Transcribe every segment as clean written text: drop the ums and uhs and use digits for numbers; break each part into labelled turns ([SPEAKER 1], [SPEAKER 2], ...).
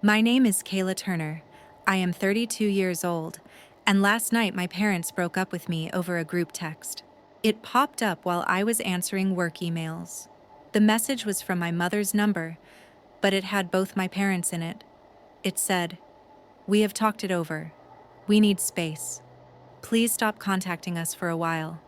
[SPEAKER 1] My name is Kayla Turner. I am 32 years old, and last night my parents broke up with me over a group text. It popped up while I was answering work emails. The message was from my mother's number, but it had both my parents in it. It said, "We have talked it over. We need space. Please stop contacting us for a while."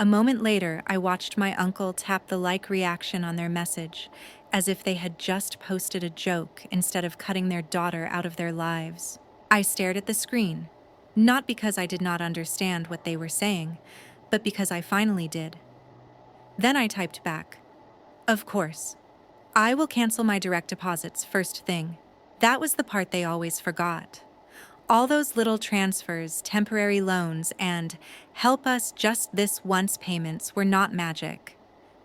[SPEAKER 1] A moment later, I watched my uncle tap the like reaction on their message, as if they had just posted a joke instead of cutting their daughter out of their lives. I stared at the screen, not because I did not understand what they were saying, but because I finally did. Then I typed back, "Of course. I will cancel my direct deposits first thing." That was the part they always forgot. All those little transfers, temporary loans, and help us just this once payments were not magic.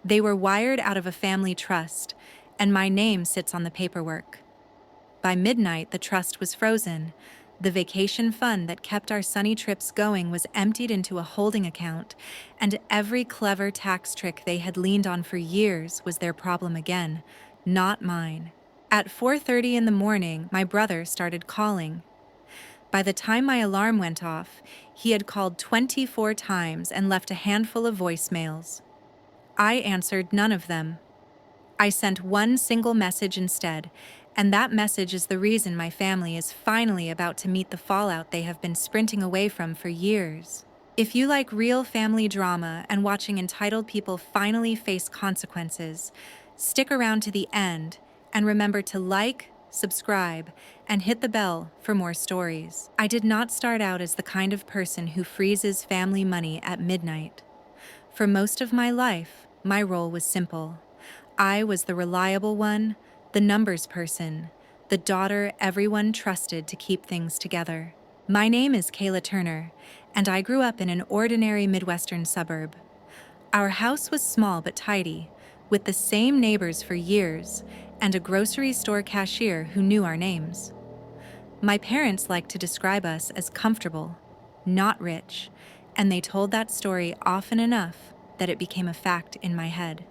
[SPEAKER 1] They were wired out of a family trust, and my name sits on the paperwork. By midnight, the trust was frozen. The vacation fund that kept our sunny trips going was emptied into a holding account, and every clever tax trick they had leaned on for years was their problem again, not mine. At 4:30 in the morning, my brother started calling. By the time my alarm went off, he had called 24 times and left a handful of voicemails. I answered none of them. I sent one single message instead, and that message is the reason my family is finally about to meet the fallout they have been sprinting away from for years. If you like real family drama and watching entitled people finally face consequences, stick around to the end and remember to like, subscribe, and hit the bell for more stories. I did not start out as the kind of person who freezes family money at midnight. For most of my life, my role was simple. I was the reliable one, the numbers person, the daughter everyone trusted to keep things together. My name is Kayla Turner, and I grew up in an ordinary Midwestern suburb. Our house was small but tidy, with the same neighbors for years, and a grocery store cashier who knew our names. My parents liked to describe us as comfortable, not rich, and they told that story often enough that it became a fact in my head.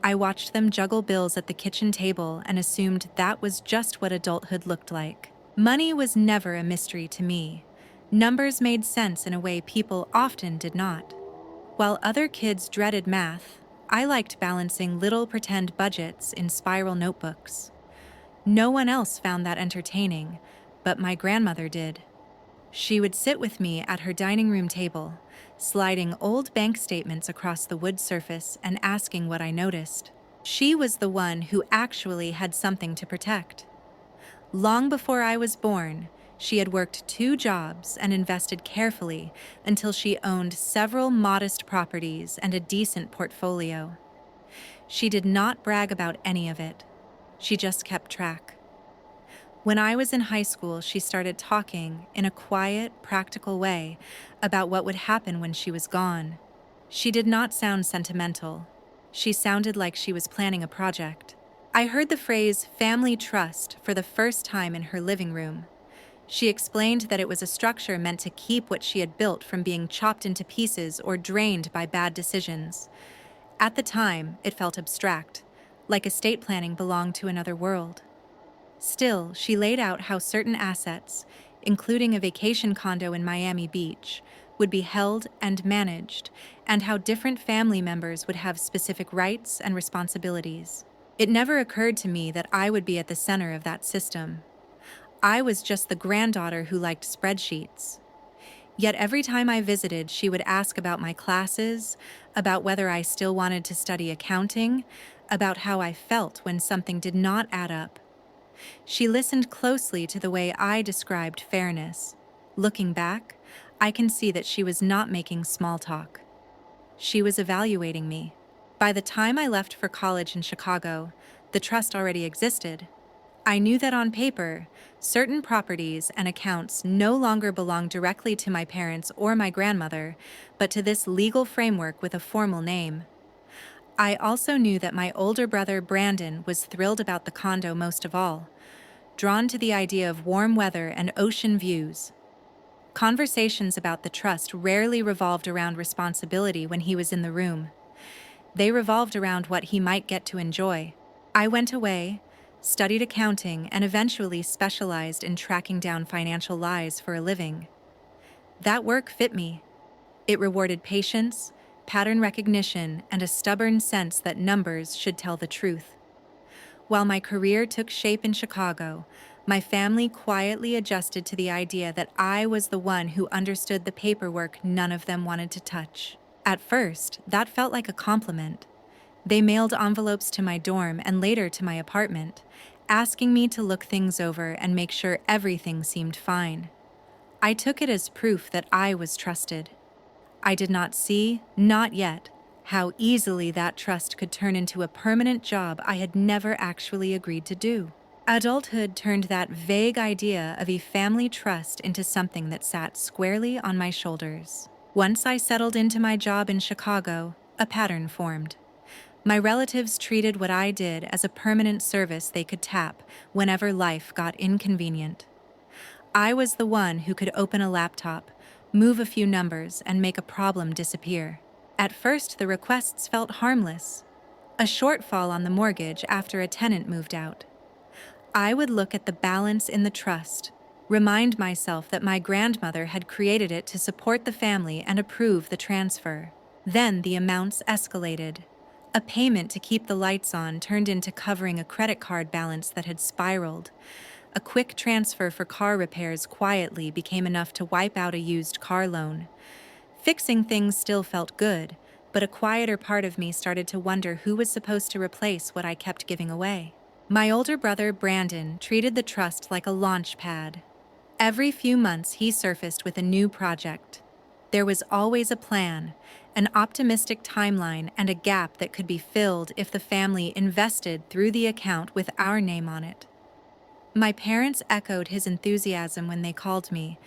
[SPEAKER 1] I watched them juggle bills at the kitchen table and assumed that was just what adulthood looked like. Money was never a mystery to me. Numbers made sense in a way people often did not. While other kids dreaded math, I liked balancing little pretend budgets in spiral notebooks. No one else found that entertaining, but my grandmother did. She would sit with me at her dining room table, sliding old bank statements across the wood surface and asking what I noticed. She was the one who actually had something to protect. Long before I was born, she had worked 2 jobs and invested carefully until she owned several modest properties and a decent portfolio. She did not brag about any of it. She just kept track. When I was in high school, she started talking in a quiet, practical way about what would happen when she was gone. She did not sound sentimental. She sounded like she was planning a project. I heard the phrase family trust for the first time in her living room. She explained that it was a structure meant to keep what she had built from being chopped into pieces or drained by bad decisions. At the time, it felt abstract, like estate planning belonged to another world. Still, she laid out how certain assets, including a vacation condo in Miami Beach, would be held and managed, and how different family members would have specific rights and responsibilities. It never occurred to me that I would be at the center of that system. I was just the granddaughter who liked spreadsheets. Yet every time I visited, she would ask about my classes, about whether I still wanted to study accounting, about how I felt when something did not add up. She listened closely to the way I described fairness. Looking back, I can see that she was not making small talk. She was evaluating me. By the time I left for college in Chicago, the trust already existed. I knew that on paper, certain properties and accounts no longer belonged directly to my parents or my grandmother, but to this legal framework with a formal name. I also knew that my older brother Brandon was thrilled about the condo most of all, drawn to the idea of warm weather and ocean views. Conversations about the trust rarely revolved around responsibility when he was in the room. They revolved around what he might get to enjoy. I went away, studied accounting, and eventually specialized in tracking down financial lies for a living. That work fit me. It rewarded patience, pattern recognition, and a stubborn sense that numbers should tell the truth. While my career took shape in Chicago, my family quietly adjusted to the idea that I was the one who understood the paperwork none of them wanted to touch. At first, that felt like a compliment. They mailed envelopes to my dorm and later to my apartment, asking me to look things over and make sure everything seemed fine. I took it as proof that I was trusted. I did not see, not yet, how easily that trust could turn into a permanent job I had never actually agreed to do. Adulthood turned that vague idea of a family trust into something that sat squarely on my shoulders. Once I settled into my job in Chicago, a pattern formed. My relatives treated what I did as a permanent service they could tap whenever life got inconvenient. I was the one who could open a laptop, move a few numbers, and make a problem disappear. At first, the requests felt harmless. A shortfall on the mortgage after a tenant moved out. I would look at the balance in the trust, remind myself that my grandmother had created it to support the family and approve the transfer. Then the amounts escalated. A payment to keep the lights on turned into covering a credit card balance that had spiraled. A quick transfer for car repairs quietly became enough to wipe out a used car loan. Fixing things still felt good, but a quieter part of me started to wonder who was supposed to replace what I kept giving away. My older brother, Brandon, treated the trust like a launch pad. Every few months, he surfaced with a new project. There was always a plan, an optimistic timeline, and a gap that could be filled if the family invested through the account with our name on it. My parents echoed his enthusiasm when they called me,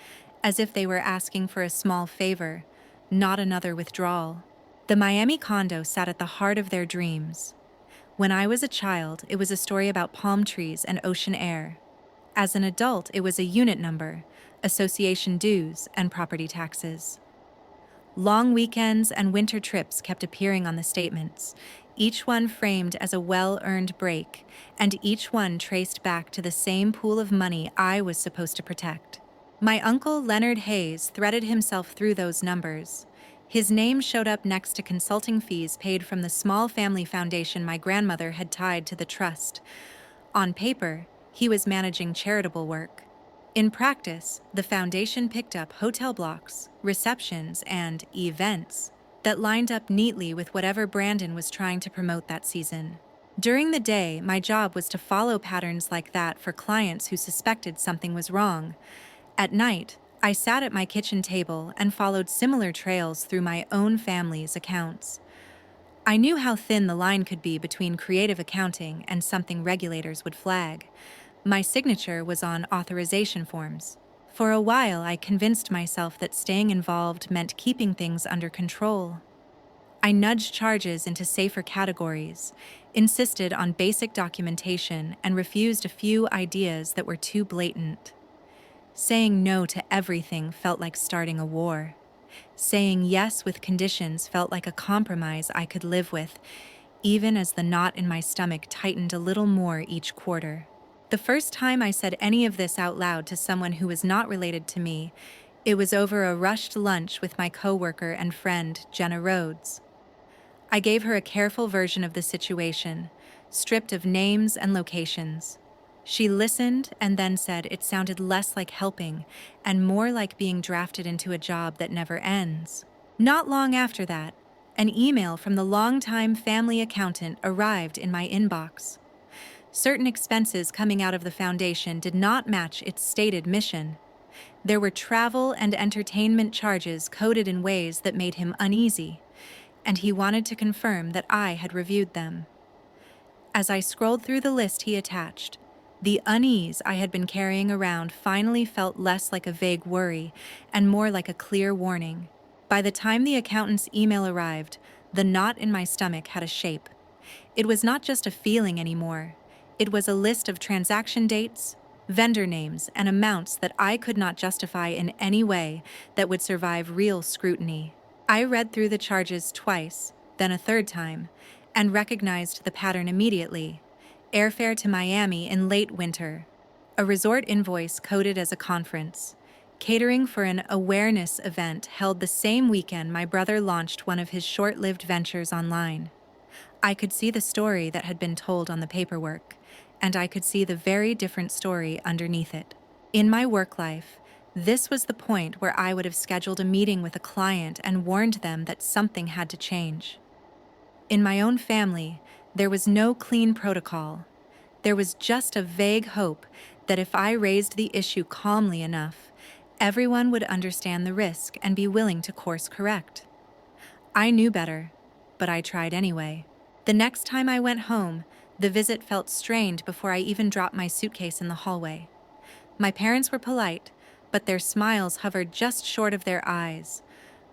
[SPEAKER 1] as if they were asking for a small favor, not another withdrawal. The Miami condo sat at the heart of their dreams. When I was a child, it was a story about palm trees and ocean air. As an adult, it was a unit number, association dues, and property taxes. Long weekends and winter trips kept appearing on the statements, each one framed as a well-earned break, and each one traced back to the same pool of money I was supposed to protect. My uncle, Leonard Hayes, threaded himself through those numbers. His name showed up next to consulting fees paid from the small family foundation my grandmother had tied to the trust. On paper, he was managing charitable work. In practice, the foundation picked up hotel blocks, receptions, and events that lined up neatly with whatever Brandon was trying to promote that season. During the day, my job was to follow patterns like that for clients who suspected something was wrong. At night, I sat at my kitchen table and followed similar trails through my own family's accounts. I knew how thin the line could be between creative accounting and something regulators would flag. My signature was on authorization forms. For a while, I convinced myself that staying involved meant keeping things under control. I nudged charges into safer categories, insisted on basic documentation, and refused a few ideas that were too blatant. Saying no to everything felt like starting a war. Saying yes with conditions felt like a compromise I could live with, even as the knot in my stomach tightened a little more each quarter. The first time I said any of this out loud to someone who was not related to me, it was over a rushed lunch with my coworker and friend, Jenna Rhodes. I gave her a careful version of the situation, stripped of names and locations. She listened and then said it sounded less like helping and more like being drafted into a job that never ends. Not long after that, an email from the longtime family accountant arrived in my inbox. Certain expenses coming out of the foundation did not match its stated mission. There were travel and entertainment charges coded in ways that made him uneasy, and he wanted to confirm that I had reviewed them. As I scrolled through the list he attached, the unease I had been carrying around finally felt less like a vague worry and more like a clear warning. By the time the accountant's email arrived, the knot in my stomach had a shape. It was not just a feeling anymore. It was a list of transaction dates, vendor names, and amounts that I could not justify in any way that would survive real scrutiny. I read through the charges twice, then a third time, and recognized the pattern immediately. airfare to Miami in late winter, a resort invoice coded as a conference, catering for an awareness event held the same weekend my brother launched one of his short-lived ventures online. I could see the story that had been told on the paperwork, and I could see the very different story underneath it. In my work life, this was the point where I would have scheduled a meeting with a client and warned them that something had to change. In my own family, there was no clean protocol. There was just a vague hope that if I raised the issue calmly enough, everyone would understand the risk and be willing to course correct. I knew better, but I tried anyway. The next time I went home, the visit felt strained before I even dropped my suitcase in the hallway. My parents were polite, but their smiles hovered just short of their eyes.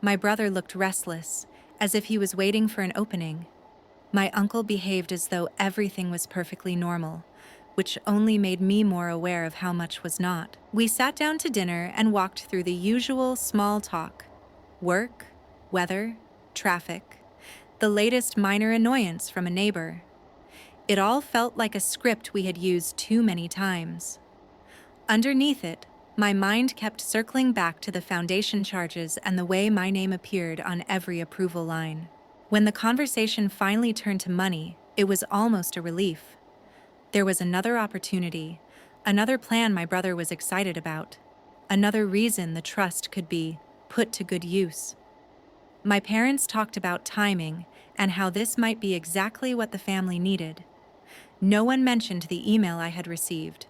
[SPEAKER 1] My brother looked restless, as if he was waiting for an opening. My uncle behaved as though everything was perfectly normal, which only made me more aware of how much was not. We sat down to dinner and walked through the usual small talk: work, weather, traffic, the latest minor annoyance from a neighbor. It all felt like a script we had used too many times. Underneath it, my mind kept circling back to the foundation charges and the way my name appeared on every approval line. When the conversation finally turned to money, it was almost a relief. There was another opportunity, another plan my brother was excited about, another reason the trust could be put to good use. My parents talked about timing and how this might be exactly what the family needed. No one mentioned the email I had received.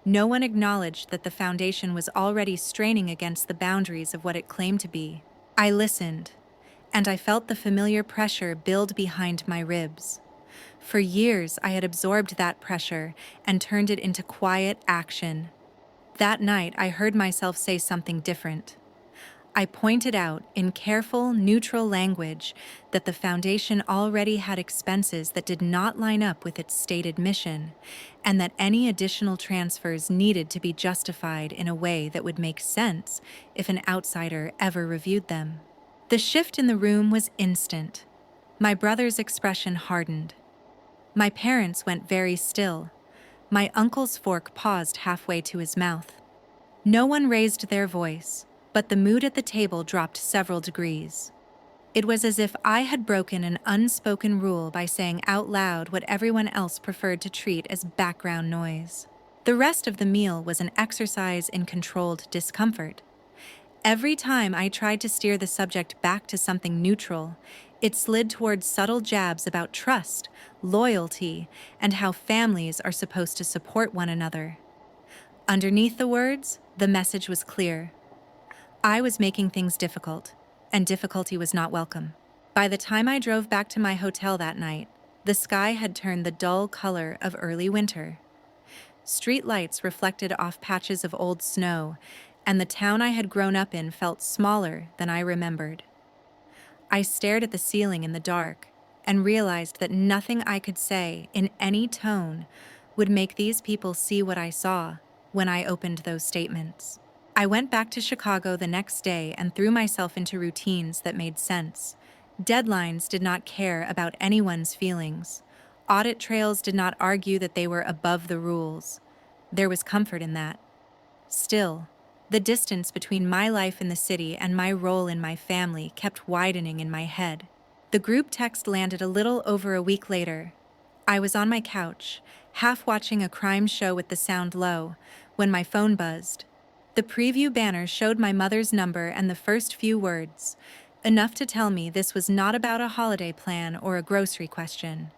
[SPEAKER 1] No one acknowledged that the foundation was already straining against the boundaries of what it claimed to be. I listened, and I felt the familiar pressure build behind my ribs. For years, I had absorbed that pressure and turned it into quiet action. That night, I heard myself say something different. I pointed out, in careful, neutral language, that the foundation already had expenses that did not line up with its stated mission, and that any additional transfers needed to be justified in a way that would make sense if an outsider ever reviewed them. The shift in the room was instant. My brother's expression hardened. My parents went very still. My uncle's fork paused halfway to his mouth. No one raised their voice, but the mood at the table dropped several degrees. It was as if I had broken an unspoken rule by saying out loud what everyone else preferred to treat as background noise. The rest of the meal was an exercise in controlled discomfort. Every time I tried to steer the subject back to something neutral, it slid towards subtle jabs about trust, loyalty, and how families are supposed to support one another. Underneath the words, the message was clear. I was making things difficult, and difficulty was not welcome. By the time I drove back to my hotel that night, the sky had turned the dull color of early winter. Street lights reflected off patches of old snow, and the town I had grown up in felt smaller than I remembered. I stared at the ceiling in the dark and realized that nothing I could say in any tone would make these people see what I saw when I opened those statements. I went back to Chicago the next day and threw myself into routines that made sense. Deadlines did not care about anyone's feelings. Audit trails did not argue that they were above the rules. There was comfort in that. Still, the distance between my life in the city and my role in my family kept widening in my head. The group text landed a little over a week later. I was on my couch, half watching a crime show with the sound low, when my phone buzzed. The preview banner showed my mother's number and the first few words, enough to tell me this was not about a holiday plan or a grocery question.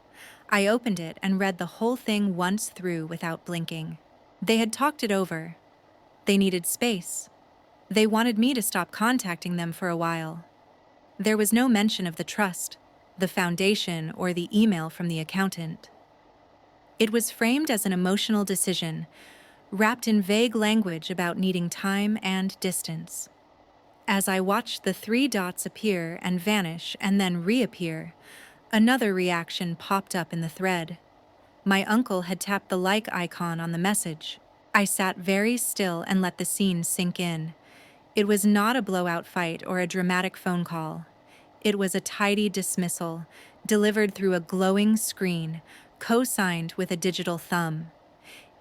[SPEAKER 1] I opened it and read the whole thing once through without blinking. They had talked it over. They needed space. They wanted me to stop contacting them for a while. There was no mention of the trust, the foundation, or the email from the accountant. It was framed as an emotional decision, wrapped in vague language about needing time and distance. As I watched the three dots appear and vanish and then reappear, another reaction popped up in the thread. My uncle had tapped the like icon on the message. I sat very still and let the scene sink in. It was not a blowout fight or a dramatic phone call. It was a tidy dismissal, delivered through a glowing screen, co-signed with a digital thumb.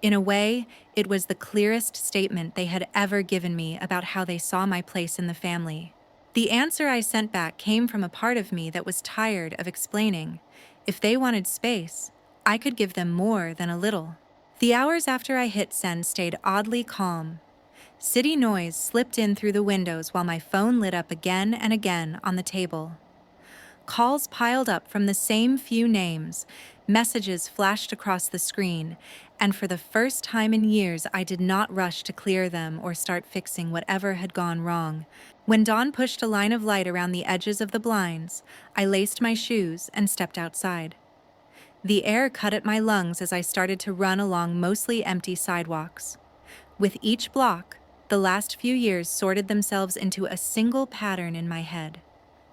[SPEAKER 1] In a way, it was the clearest statement they had ever given me about how they saw my place in the family. The answer I sent back came from a part of me that was tired of explaining. If they wanted space, I could give them more than a little. The hours after I hit send stayed oddly calm. City noise slipped in through the windows while my phone lit up again and again on the table. Calls piled up from the same few names, messages flashed across the screen, and for the first time in years I did not rush to clear them or start fixing whatever had gone wrong. When dawn pushed a line of light around the edges of the blinds, I laced my shoes and stepped outside. The air cut at my lungs as I started to run along mostly empty sidewalks. With each block, the last few years sorted themselves into a single pattern in my head.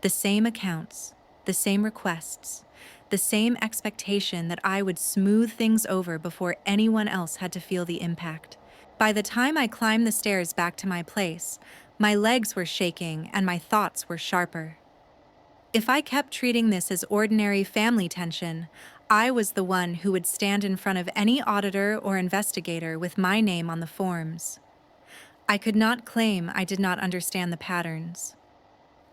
[SPEAKER 1] The same accounts, the same requests, the same expectation that I would smooth things over before anyone else had to feel the impact. By the time I climbed the stairs back to my place, my legs were shaking and my thoughts were sharper. If I kept treating this as ordinary family tension, I was the one who would stand in front of any auditor or investigator with my name on the forms. I could not claim I did not understand the patterns.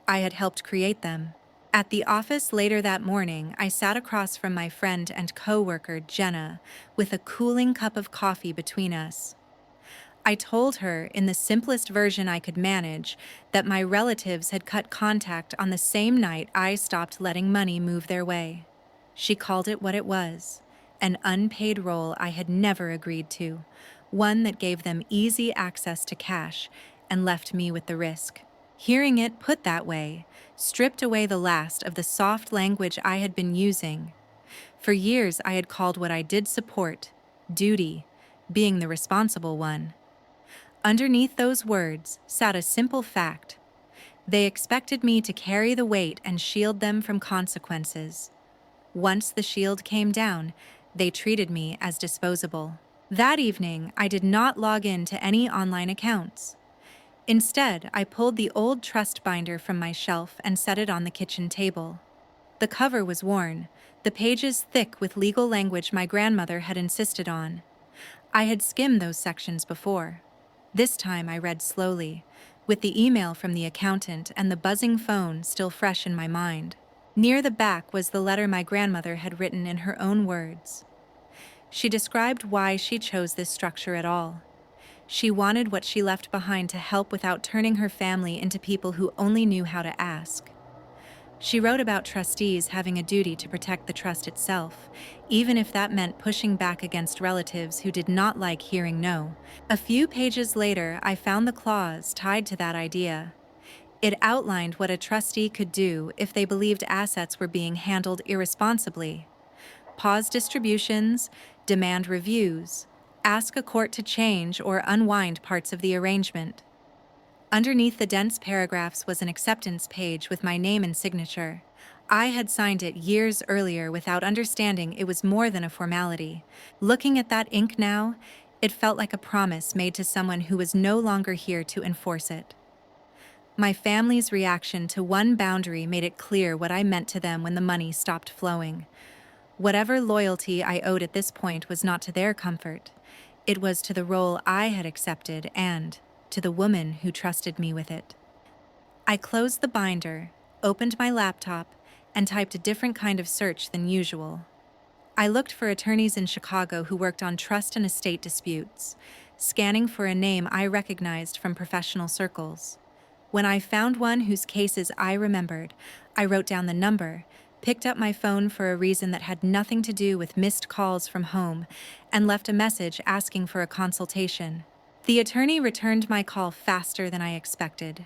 [SPEAKER 1] I had helped create them. At the office later that morning, I sat across from my friend and co-worker, Jenna, with a cooling cup of coffee between us. I told her, in the simplest version I could manage, that my relatives had cut contact on the same night I stopped letting money move their way. She called it what it was, an unpaid role I had never agreed to, one that gave them easy access to cash and left me with the risk. Hearing it put that way stripped away the last of the soft language I had been using. For years I had called what I did support duty, being the responsible one. Underneath those words sat a simple fact. They expected me to carry the weight and shield them from consequences. Once the shield came down, they treated me as disposable. That evening, I did not log in to any online accounts. Instead, I pulled the old trust binder from my shelf and set it on the kitchen table. The cover was worn, the pages thick with legal language my grandmother had insisted on. I had skimmed those sections before. This time I read slowly, with the email from the accountant and the buzzing phone still fresh in my mind. Near the back was the letter my grandmother had written in her own words. She described why she chose this structure at all. She wanted what she left behind to help without turning her family into people who only knew how to ask. She wrote about trustees having a duty to protect the trust itself, even if that meant pushing back against relatives who did not like hearing no. A few pages later, I found the clause tied to that idea. It outlined what a trustee could do if they believed assets were being handled irresponsibly. Pause distributions, demand reviews, ask a court to change or unwind parts of the arrangement. Underneath the dense paragraphs was an acceptance page with my name and signature. I had signed it years earlier without understanding it was more than a formality. Looking at that ink now, it felt like a promise made to someone who was no longer here to enforce it. My family's reaction to one boundary made it clear what I meant to them when the money stopped flowing. Whatever loyalty I owed at this point was not to their comfort. It was to the role I had accepted and to the woman who trusted me with it. I closed the binder, opened my laptop, and typed a different kind of search than usual. I looked for attorneys in Chicago who worked on trust and estate disputes, scanning for a name I recognized from professional circles. When I found one whose cases I remembered, I wrote down the number, picked up my phone for a reason that had nothing to do with missed calls from home, and left a message asking for a consultation. The attorney returned my call faster than I expected.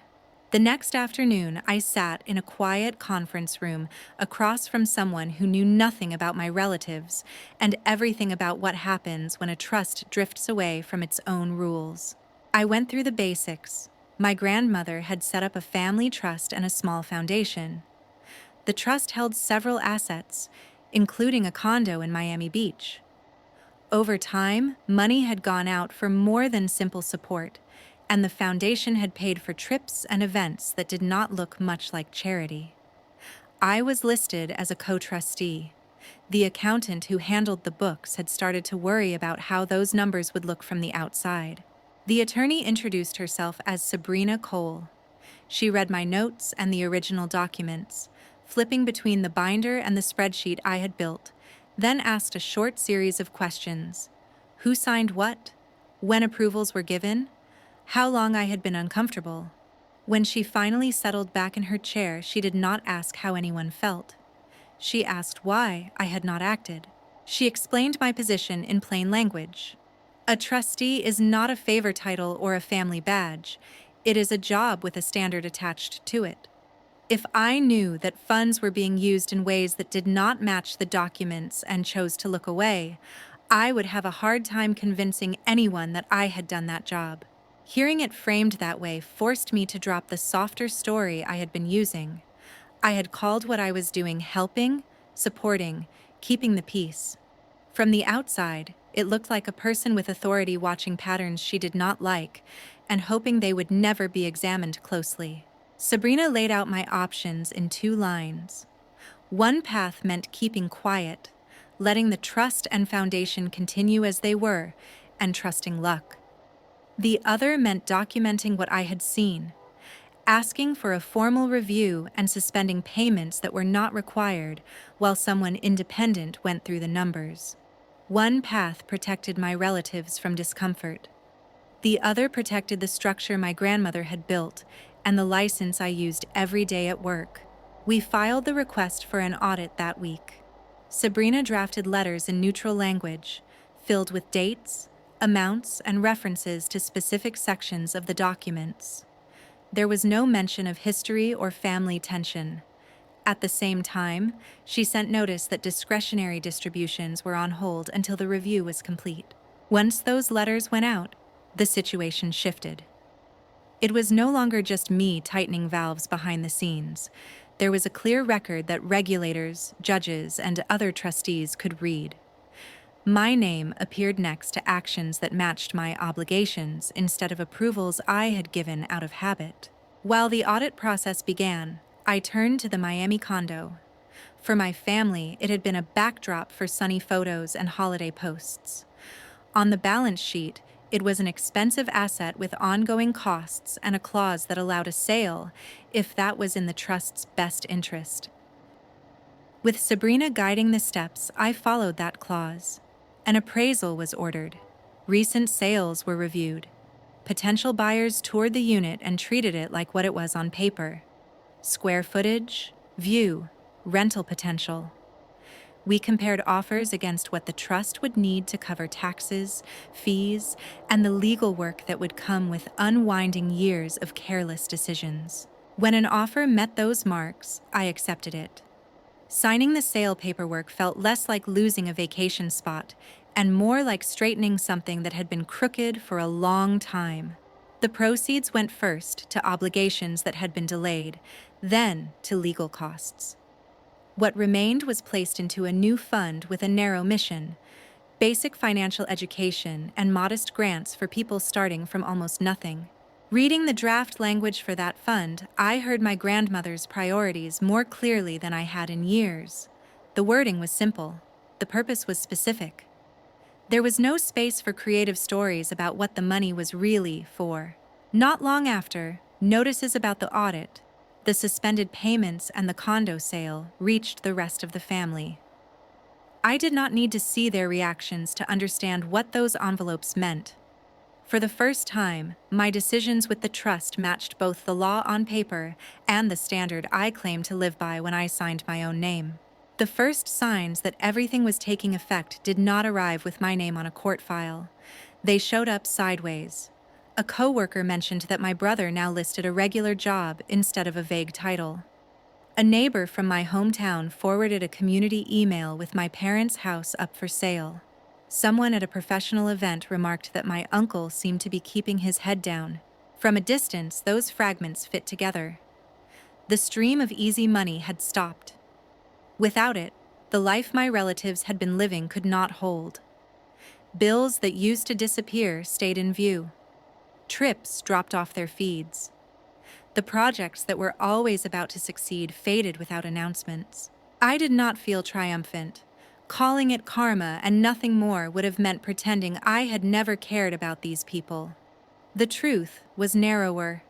[SPEAKER 1] The next afternoon, I sat in a quiet conference room across from someone who knew nothing about my relatives and everything about what happens when a trust drifts away from its own rules. I went through the basics. My grandmother had set up a family trust and a small foundation. The trust held several assets, including a condo in Miami Beach. Over time, money had gone out for more than simple support, and the foundation had paid for trips and events that did not look much like charity. I was listed as a co-trustee. The accountant who handled the books had started to worry about how those numbers would look from the outside. The attorney introduced herself as Sabrina Cole. She read my notes and the original documents, flipping between the binder and the spreadsheet I had built, then asked a short series of questions. Who signed what? When approvals were given? How long I had been uncomfortable? When she finally settled back in her chair, she did not ask how anyone felt. She asked why I had not acted. She explained my position in plain language. A trustee is not a favor title or a family badge. It is a job with a standard attached to it. If I knew that funds were being used in ways that did not match the documents and chose to look away, I would have a hard time convincing anyone that I had done that job. Hearing it framed that way forced me to drop the softer story I had been using. I had called what I was doing helping, supporting, keeping the peace. From the outside, it looked like a person with authority watching patterns she did not like and hoping they would never be examined closely. Sabrina laid out my options in 2 lines. One path meant keeping quiet, letting the trust and foundation continue as they were, and trusting luck. The other meant documenting what I had seen, asking for a formal review and suspending payments that were not required while someone independent went through the numbers. One path protected my relatives from discomfort. The other protected the structure my grandmother had built and the license I used every day at work. We filed the request for an audit that week. Sabrina drafted letters in neutral language, filled with dates, amounts, and references to specific sections of the documents. There was no mention of history or family tension. At the same time, she sent notice that discretionary distributions were on hold until the review was complete. Once those letters went out, the situation shifted. It was no longer just me tightening valves behind the scenes. There was a clear record that regulators, judges, and other trustees could read. My name appeared next to actions that matched my obligations instead of approvals I had given out of habit. While the audit process began, I turned to the Miami condo. For my family, it had been a backdrop for sunny photos and holiday posts. On the balance sheet, it was an expensive asset with ongoing costs and a clause that allowed a sale if that was in the trust's best interest. With Sabrina guiding the steps, I followed that clause. An appraisal was ordered. Recent sales were reviewed. Potential buyers toured the unit and treated it like what it was on paper. Square footage, view, rental potential. We compared offers against what the trust would need to cover taxes, fees, and the legal work that would come with unwinding years of careless decisions. When an offer met those marks, I accepted it. Signing the sale paperwork felt less like losing a vacation spot and more like straightening something that had been crooked for a long time. The proceeds went first to obligations that had been delayed, then to legal costs. What remained was placed into a new fund with a narrow mission: basic financial education and modest grants for people starting from almost nothing. Reading the draft language for that fund, I heard my grandmother's priorities more clearly than I had in years. The wording was simple. The purpose was specific. There was no space for creative stories about what the money was really for. Not long after, notices about the audit, the suspended payments, and the condo sale reached the rest of the family. I did not need to see their reactions to understand what those envelopes meant. For the first time, my decisions with the trust matched both the law on paper and the standard I claimed to live by when I signed my own name. The first signs that everything was taking effect did not arrive with my name on a court file. They showed up sideways. A coworker mentioned that my brother now listed a regular job instead of a vague title. A neighbor from my hometown forwarded a community email with my parents' house up for sale. Someone at a professional event remarked that my uncle seemed to be keeping his head down. From a distance, those fragments fit together. The stream of easy money had stopped. Without it, the life my relatives had been living could not hold. Bills that used to disappear stayed in view. Trips dropped off their feeds. The projects that were always about to succeed faded without announcements. I did not feel triumphant, Calling it karma and nothing more would have meant pretending I had never cared about these people. The truth was narrower.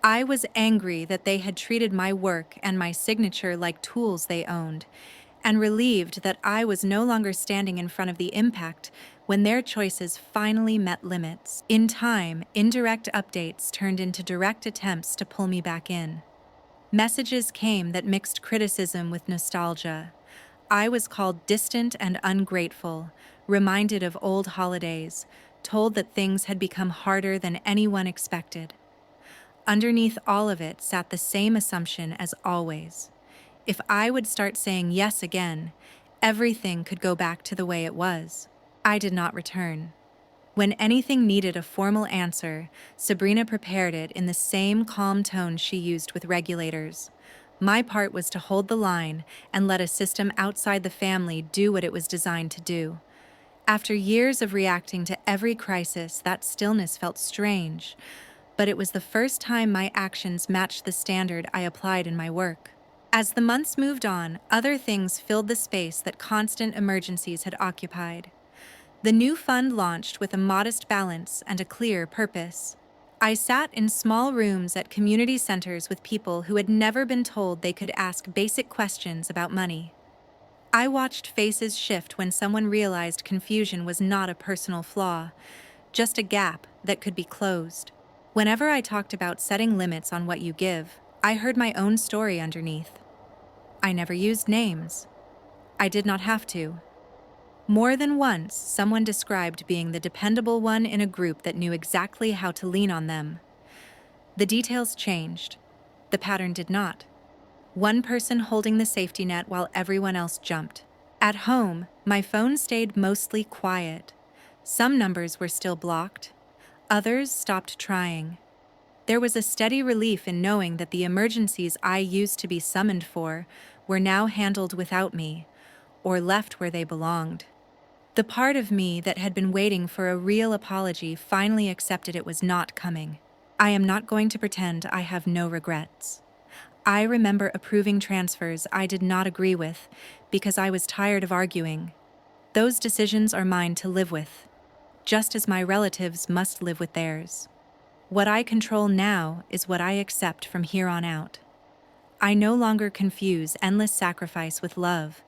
[SPEAKER 1] I was angry that they had treated my work and my signature like tools they owned, and relieved that I was no longer standing in front of the impact when their choices finally met limits. In time, indirect updates turned into direct attempts to pull me back in. Messages came that mixed criticism with nostalgia. I was called distant and ungrateful, reminded of old holidays, told that things had become harder than anyone expected. Underneath all of it sat the same assumption as always. If I would start saying yes again, everything could go back to the way it was. I did not return. When anything needed a formal answer, Sabrina prepared it in the same calm tone she used with regulators. My part was to hold the line and let a system outside the family do what it was designed to do. After years of reacting to every crisis, that stillness felt strange, but it was the first time my actions matched the standard I applied in my work. As the months moved on, other things filled the space that constant emergencies had occupied. The new fund launched with a modest balance and a clear purpose. I sat in small rooms at community centers with people who had never been told they could ask basic questions about money. I watched faces shift when someone realized confusion was not a personal flaw, just a gap that could be closed. Whenever I talked about setting limits on what you give, I heard my own story underneath. I never used names. I did not have to. More than once, someone described being the dependable one in a group that knew exactly how to lean on them. The details changed. The pattern did not. One person holding the safety net while everyone else jumped. At home, my phone stayed mostly quiet. Some numbers were still blocked. Others stopped trying. There was a steady relief in knowing that the emergencies I used to be summoned for were now handled without me, or left where they belonged. The part of me that had been waiting for a real apology finally accepted it was not coming. I am not going to pretend I have no regrets. I remember approving transfers I did not agree with because I was tired of arguing. Those decisions are mine to live with, just as my relatives must live with theirs. What I control now is what I accept from here on out. I no longer confuse endless sacrifice with love.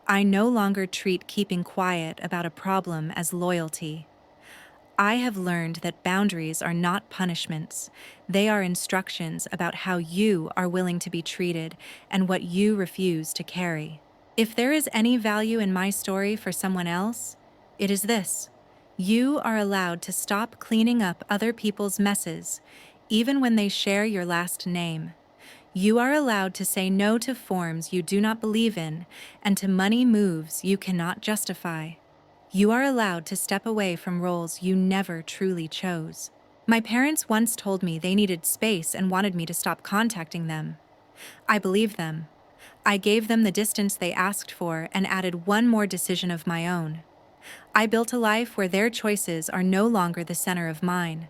[SPEAKER 1] I no longer treat keeping quiet about a problem as loyalty. I have learned that boundaries are not punishments. They are instructions about how you are willing to be treated and what you refuse to carry. If there is any value in my story for someone else, it is this. You are allowed to stop cleaning up other people's messes, even when they share your last name. You are allowed to say no to forms you do not believe in and to money moves you cannot justify. You are allowed to step away from roles you never truly chose. My parents once told me they needed space and wanted me to stop contacting them. I believed them. I gave them the distance they asked for and added one more decision of my own. I built a life where their choices are no longer the center of mine.